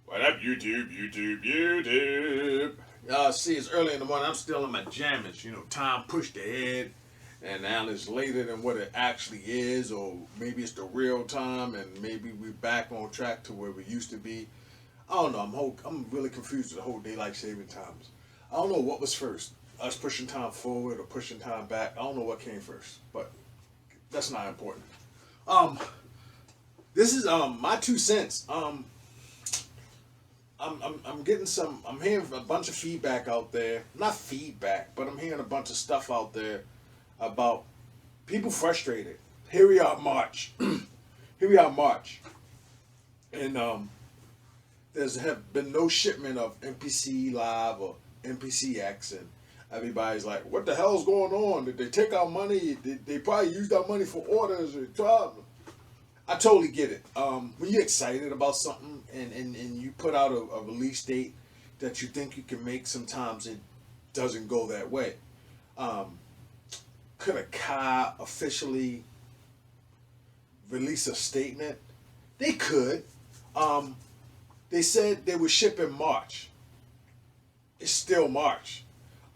What up, YouTube, YouTube, YouTube? See, it's early in the morning. I'm still in my jammies. You know, time pushed ahead, and now it's later than what it actually is, or maybe it's the real time, and maybe we're back on track to where we used to be. I don't know. I'm really confused with the whole daylight saving times. I don't know what was first, us pushing time forward or pushing time back. I don't know what came first, but that's not important. Um, this is my 2 cents. I'm getting some. I'm hearing a bunch of feedback out there. Not feedback, but I'm hearing a bunch of stuff out there about people frustrated. Here we are, March. Here we are, March, and there's have been no shipment of MPC Live or MPC X, and everybody's like, "What the hell's going on? Did they take our money? They probably used our money for orders or job." I totally get it. When you're excited about something and you put out a release date that you think you can make, sometimes it doesn't go that way. Um, could Akai officially release a statement? They could. Um, they said they would ship in March. It's still March.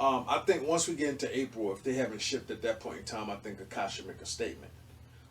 I think once we get into April, if they haven't shipped at that point in time, I think Akai should make a statement.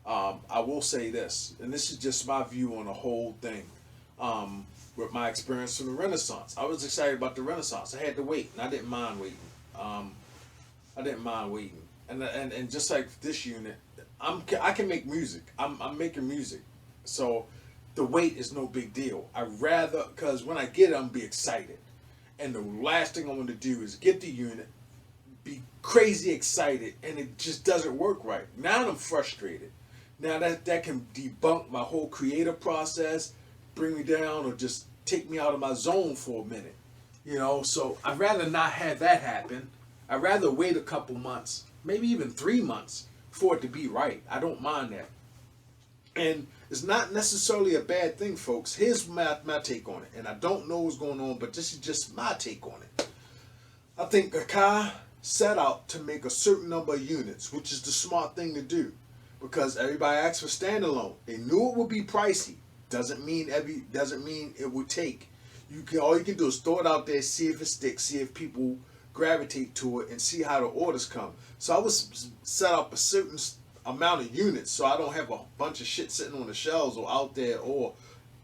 I will say this, and this is just my view on the whole thing. With my experience from the Renaissance, I was excited about the Renaissance. I had to wait, and I didn't mind waiting. Um, I didn't mind waiting, and just like this unit, I can make music. I'm making music, so the wait is no big deal. I rather because when I get it, I'm be excited, and the last thing I want to do is get the unit, be crazy excited, and it just doesn't work right. Now I'm frustrated. Now that can debunk my whole creative process, bring me down, or just take me out of my zone for a minute. You know, so I'd rather not have that happen. I'd rather wait a couple months, maybe even 3 months, for it to be right. I don't mind that. And it's not necessarily a bad thing, folks. Here's my take on it. And I don't know what's going on, but this is just my take on it. I think Akai set out to make a certain number of units, which is the smart thing to do, because everybody asked for standalone. They knew it would be pricey. Doesn't mean it would take. All you can do is throw it out there, see if it sticks, see if people gravitate to it, and see how the orders come. So I was set up a certain amount of units, so I don't have a bunch of shit sitting on the shelves or out there, or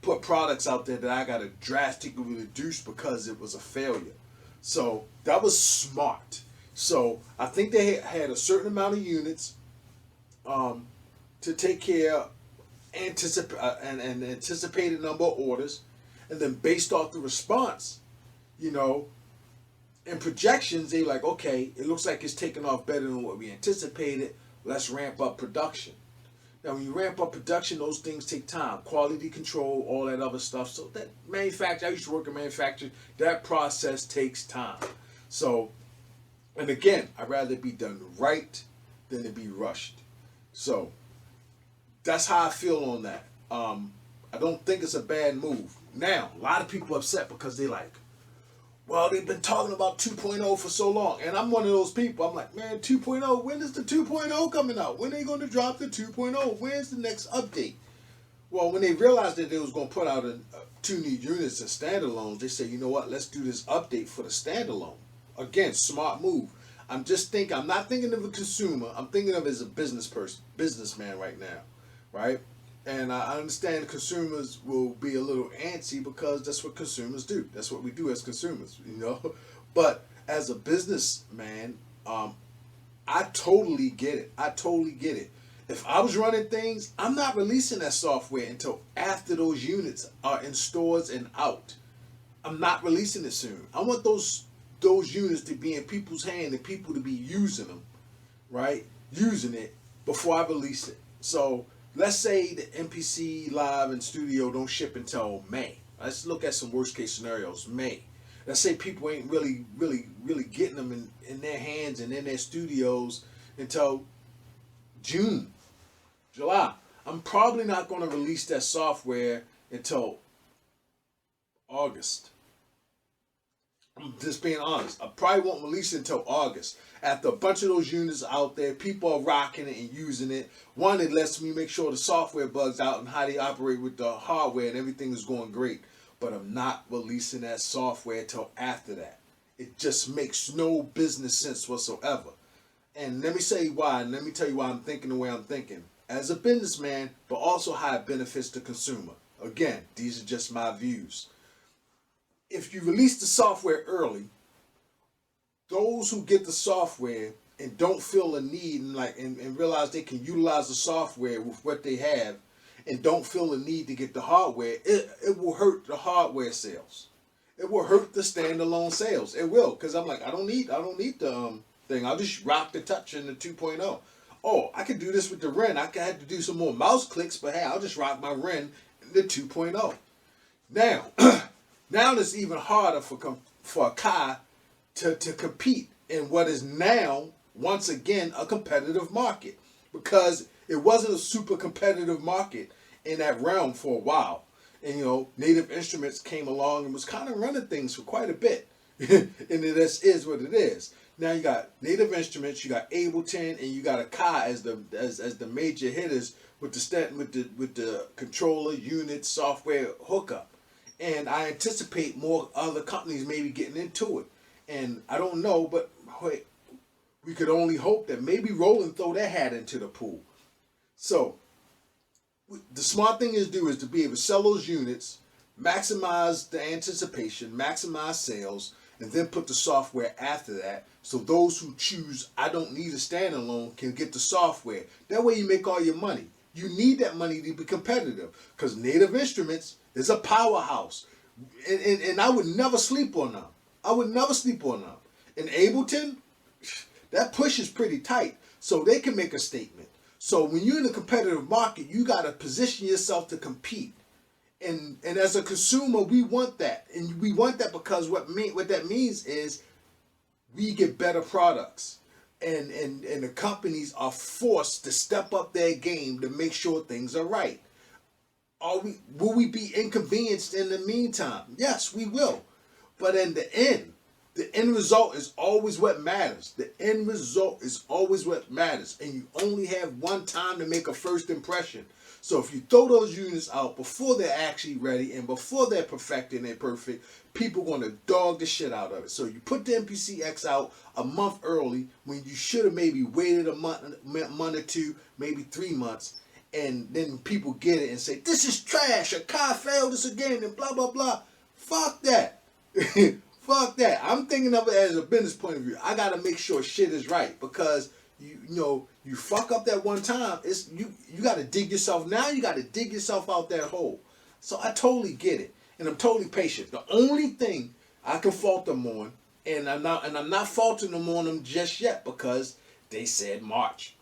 put products out there that I got to drastically reduce because it was a failure. So that was smart. So I think they had a certain amount of units to take care of an anticipated number of orders, and then based off the response, you know, and projections, they like, okay, it looks like it's taking off better than what we anticipated. Let's ramp up production. Now, when you ramp up production, those things take time, quality control, all that other stuff. So that manufacturing, I used to work in manufacturing. That process takes time. So, and again, I'd rather it be done right than to be rushed. So that's how I feel on that. I don't think it's a bad move. Now, a lot of people are upset because they like, well, they've been talking about 2.0 for so long. And I'm one of those people. I'm like, man, 2.0, when is the 2.0 coming out? When are they going to drop the 2.0? Where's the next update? Well, when they realized that they was going to put out two new units as standalones, they said, you know what, let's do this update for the standalone. Again, smart move. I'm not thinking of a consumer. I'm thinking of it as a businessman right now, right? And I understand consumers will be a little antsy because that's what consumers do. That's what we do as consumers, you know. But as a businessman, I totally get it. I totally get it. If I was running things, I'm not releasing that software until after those units are in stores and out. I'm not releasing it soon. I want those units to be in people's hands and people to be using them, right? Using it before I release it. So let's say the MPC Live and Studio don't ship until May. Let's look at some worst case scenarios. May. Let's say people ain't really getting them in their hands and in their studios until June, July. I'm probably not going to release that software until August. I'm just being honest. I probably won't release it until August. After a bunch of those units out there, people are rocking it and using it. One, it lets me make sure the software bugs out and how they operate with the hardware and everything is going great. but I'm not releasing that software till after that. It just makes no business sense whatsoever. And let me tell you why, and let me tell you why I'm thinking the way I'm thinking. As a businessman, but also how it benefits the consumer. Again, these are just my views. If you release the software early, those who get the software and don't feel a need and realize they can utilize the software with what they have and don't feel a need to get the hardware, it will hurt the hardware sales. It will hurt the standalone sales. It will, because I'm like, I don't need the thing. I'll just rock the touch in the 2.0. Oh, I could do this with the Ren. I could have to do some more mouse clicks, but hey, I'll just rock my Ren in the 2.0. Now, now it's even harder for Akai to compete in what is now, once again, a competitive market, because it wasn't a super competitive market in that realm for a while. And Native Instruments came along and was kind of running things for quite a bit. And it is what it is. Now you got Native Instruments, you got Ableton, and you got Akai as the major hitters with the controller, unit, software hookup. And I anticipate more other companies maybe getting into it. And I don't know, but wait, we could only hope that maybe Roland throw their hat into the pool. So the smart thing is to be able to sell those units, maximize the anticipation, maximize sales, and then put the software after that. So those who choose, I don't need a standalone, can get the software. That way you make all your money. You need that money to be competitive, because Native Instruments is a powerhouse. And I would never sleep on them. I would never sleep on them. And Ableton, that push is pretty tight, so they can make a statement. So when you're in a competitive market, you got to position yourself to compete. And as a consumer, we want that. And we want that because what that means is we get better products. And the companies are forced to step up their game to make sure things are right. Will we be inconvenienced in the meantime? Yes, we will. But in the end result is always what matters. The end result is always what matters. And you only have one time to make a first impression. So if you throw those units out before they're actually ready and before they're perfected and they're perfect, people are going to dog the shit out of it. So you put the MPC X out a month early when you should have maybe waited a month or two, maybe 3 months, and then people get it and say, this is trash, Akai failed us again, and blah, blah, blah. Fuck that. Fuck that. I'm thinking of it as a business point of view. I got to make sure shit is right, because you fuck up that one time, it's you got to dig yourself. Now you got to dig yourself out that hole. So I totally get it, and I'm totally patient. The only thing I can fault them on, and I'm not faulting them on them just yet, because they said March.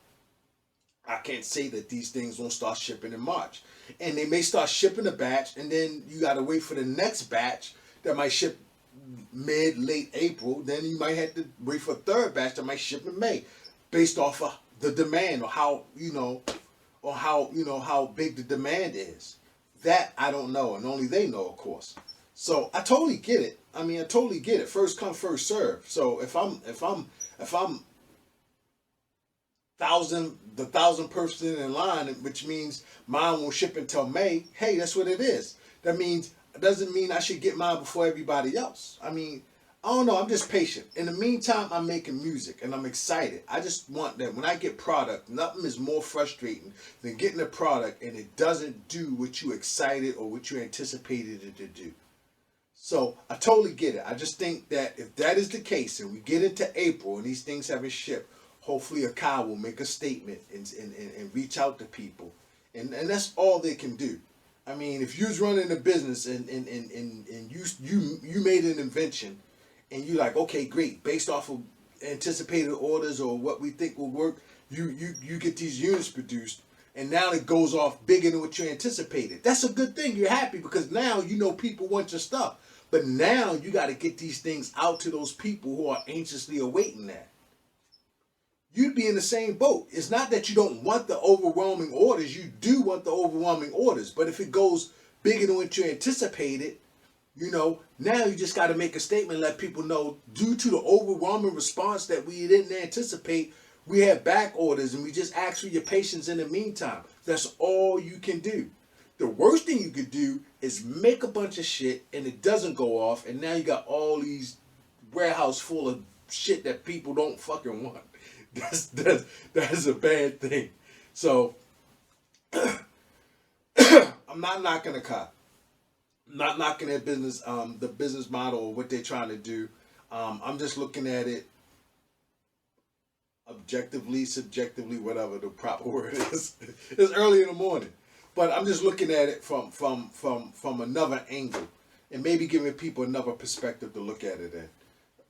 I can't say that these things won't start shipping in March, and they may start shipping a batch, and then you got to wait for the next batch that might ship late April. Then you might have to wait for a third batch that might ship in May, based off of the demand, or how big the demand is. That I don't know, and only they know, of course. So I totally get it. I mean, I totally get it. First come, first serve. So if I'm the 1,000th person in line, which means mine won't ship until May, hey, that's what it is. That doesn't mean I should get mine before everybody else. I mean, I don't know, I'm just patient. In the meantime, I'm making music and I'm excited. I just want that when I get product, nothing is more frustrating than getting a product and it doesn't do what you excited or what you anticipated it to do. So I totally get it. I just think that if that is the case and we get into April and these things haven't shipped, hopefully Akai will make a statement and reach out to people. And that's all they can do. I mean, if you was running a business and you made an invention, and you're like, okay, great, based off of anticipated orders or what we think will work, you get these units produced, and now it goes off bigger than what you anticipated. That's a good thing. You're happy because now people want your stuff. But now you got to get these things out to those people who are anxiously awaiting that. You'd be in the same boat. It's not that you don't want the overwhelming orders. You do want the overwhelming orders. But if it goes bigger than what you anticipated, now you just got to make a statement, let people know, due to the overwhelming response that we didn't anticipate, we have back orders, and we just ask for your patience in the meantime. That's all you can do. The worst thing you could do is make a bunch of shit and it doesn't go off, and now you got all these warehouse full of shit that people don't fucking want. That's a bad thing. So I'm not knocking Akai. I'm not knocking their business, the business model or what they're trying to do. I'm just looking at it objectively, subjectively, whatever the proper word is. It's early in the morning, but I'm just looking at it from another angle and maybe giving people another perspective to look at it in.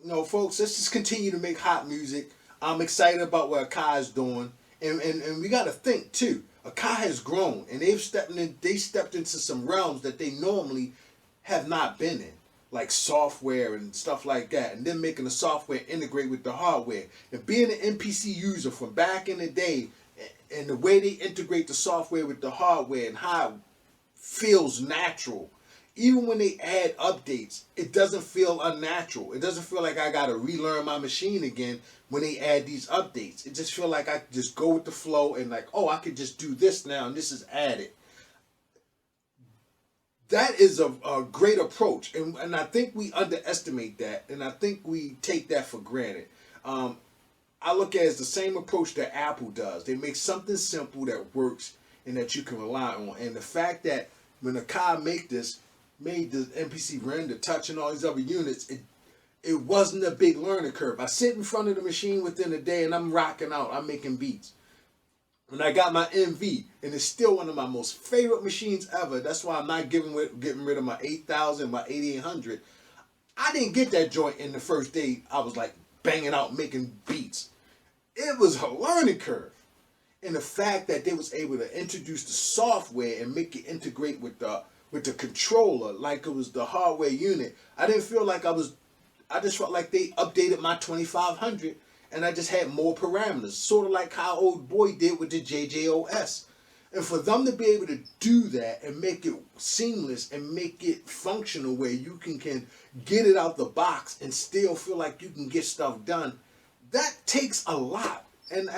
You know, folks, let's just continue to make hot music. I'm excited about what Akai is doing, and we got to think too. Akai has grown, and they stepped into some realms that they normally have not been in, like software and stuff like that, and then making the software integrate with the hardware. And being an MPC user from back in the day, and the way they integrate the software with the hardware and how it feels natural. Even when they add updates, it doesn't feel unnatural. It doesn't feel like I got to relearn my machine again when they add these updates. It just feels like I just go with the flow and like, oh, I could just do this now and this is added. That is a great approach. And I think we underestimate that, and I think we take that for granted. I look at it as the same approach that Apple does. They make something simple that works and that you can rely on. And the fact that when Akai made the MPC render, touch, and all these other units, it wasn't a big learning curve. I sit in front of the machine within a day and I'm rocking out. I'm making beats. When I got my MV, and it's still one of my most favorite machines ever. That's why I'm not getting rid of my 8000, my 8800. I didn't get that joint in the first day. I was like banging out, making beats. It was a learning curve. And the fact that they was able to introduce the software and make it integrate with the controller like it was the hardware unit, I didn't feel like I just felt like they updated my 2500 and I just had more parameters, sort of like how old boy did with the JJOS. And for them to be able to do that and make it seamless and make it functional where you can get it out the box and still feel like you can get stuff done, that takes a lot. And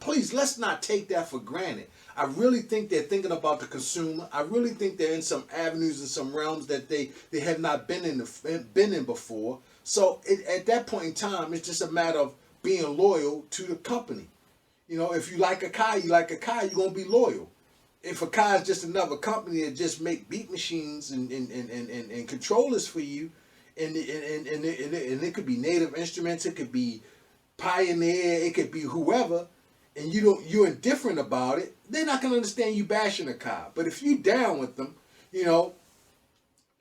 please, let's not take that for granted. I really think they're thinking about the consumer. I really think they're in some avenues and some realms that they have not been in before. So at that point in time, it's just a matter of being loyal to the company. You know, if you like Akai, you're going to be loyal. If Akai is just another company that just make beat machines and controllers for you, and it could be Native Instruments, it could be Pioneer, it could be whoever, and you're indifferent about it, they're not gonna understand you bashing Akai. But if you down with them, you know,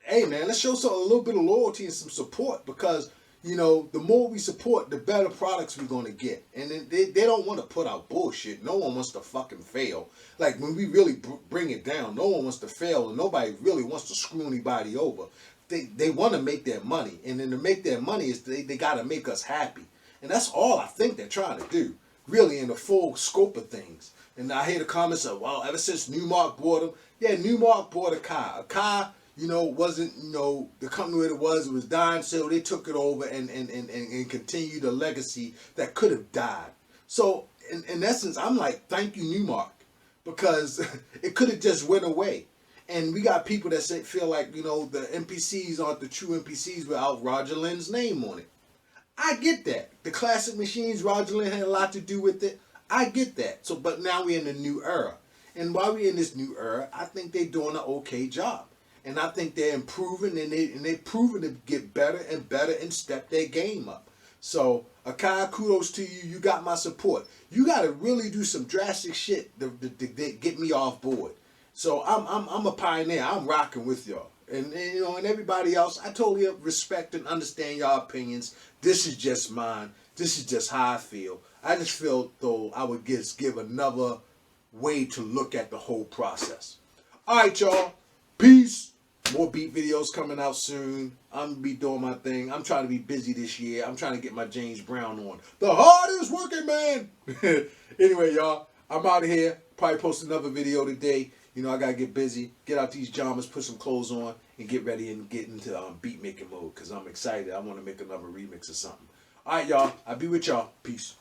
hey man, let's show a little bit of loyalty and some support, because you know, the more we support, the better products we're gonna get. And they don't want to put out bullshit. No one wants to fucking fail. Like when we really bring it down, no one wants to fail, and nobody really wants to screw anybody over. They want to make their money, and then to make their money is they got to make us happy. And that's all I think they're trying to do, really, in the full scope of things. And I hear the comments of, well, ever since Newmark bought them, yeah, Newmark bought Akai. Akai, you know, wasn't, you know, the company that it was dying, so they took it over and continued a legacy that could have died. So, in essence, I'm like, thank you, Newmark, because it could have just went away. And we got people that feel like, you know, the MPCs aren't the true MPCs without Roger Lynn's name on it. I get that. The classic machines, Roger Lynn had a lot to do with it. I get that. So, but now we're in a new era. And while we're in this new era, I think they're doing an okay job. And I think they're improving, and they're proving to get better and better and step their game up. So, Akai, kudos to you. You got my support. You got to really do some drastic shit to get me off board. So I'm a pioneer. I'm rocking with y'all. And you know, and everybody else, I totally respect and understand y'all opinions. This is just mine. This is just how I feel. I just feel though I would just give another way to look at the whole process. All right, y'all. Peace. More beat videos coming out soon. I'm going to be doing my thing. I'm trying to be busy this year. I'm trying to get my James Brown on. The hardest working man. Anyway, y'all, I'm out of here. Probably post another video today. You know, I got to get busy, get out these pajamas, put some clothes on, and get ready and get into beat making mode, because I'm excited. I want to make another remix or something. All right, y'all. I'll be with y'all. Peace.